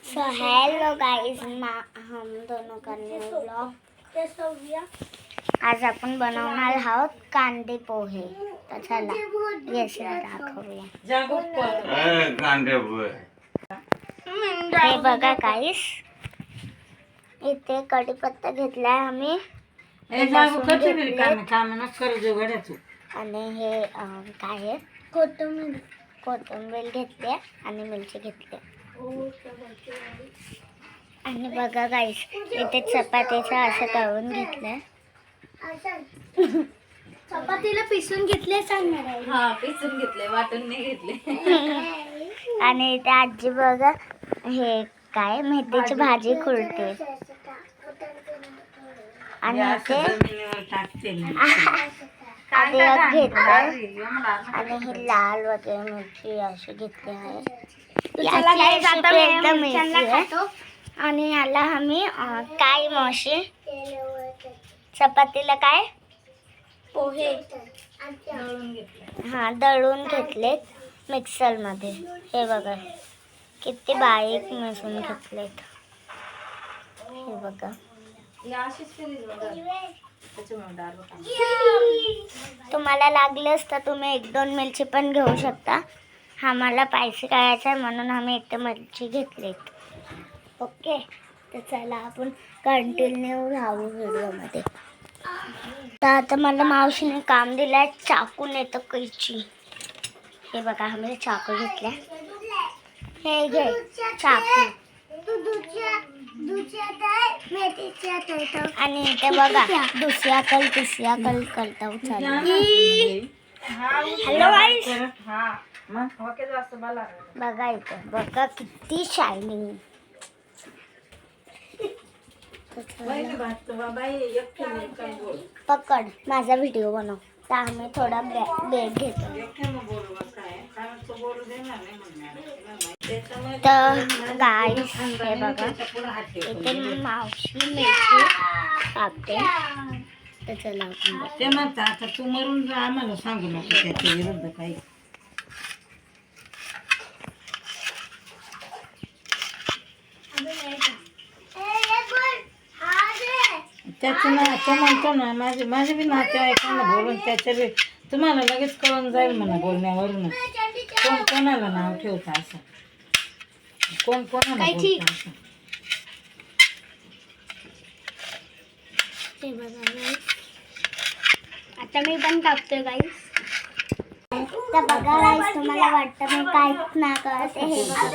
So hello guys, हम दोनों करने blog. आज आपण बनवणार आहोत कांदे पोहे। तर चला यशला दाखवूया। कांदे पोहे हे बघा गाइस, इथे कढीपत्ता घेतलाय आम्ही आणि हे काय आहे कोथिंबीर घेतली आणि मिरची घेतली। आणि बघा गाइस, इथे चपातीचं असं तळून घेतलंय। चपातीला पिसून घेतले सांगणार आहे। हा, पिसून घेतले, वाटून नाही घेतले। आणि इथे आजी बघा हे काय मेथीची भाजी खुलते आणि इथे अद्रक घेतलंय आणि ही लाल वगैरे मिरची अशी घेतली आहे। एकदम आणि याला आम्ही काय मावशी चपातीला काय पोहे दळून घेतलेत मिक्सर मध्ये। हे बघा किती बारीक मिसळून घेतलेत। हे बघा तुम्हाला लागलंच तर तुम्ही 1-2 मिरची पण घेऊ शकता। आम्हाला पैसे काढायचे म्हणून आम्ही 1 मिरची घेतलीत। ओके, तर चला आपण कंटिन्यू राहू व्हिडिओमध्ये। तर आता मला मावशीने काम दिलंय चाकून येतं कैची। हे बघा आम्ही चाकू घेतल्या। हे घे चाकू आणि इथे बघा दुसऱ्या कल करता हॅलो गाइस, बघा इथे बघा किती शायनिंग। पकड माझा व्हिडिओ बनव। तर आम्ही थोडा ब्रेक घेतो। तर गाइस हे बघा इथे मावशी मिरची कापते। तर चला ते म्हणता आता तू मरून जा, आम्हाला सांगू नको त्याच्या विरुद्ध काही। त्याचं ना तो म्हणतो ना माझे बी नातेवाईकांना बोलून त्याच्या बी तुम्हाला लगेच कळून जाईल म्हणा बोलण्यावरून कोण कोणाला नाव ठेवतं असं, कोण कोणाला बोलतं असं। हे बघा आता मी पण कापतोय गाइस। तर बघा गाइस, तुम्हाला वाटतं मी काहीच ना करते। हे बघा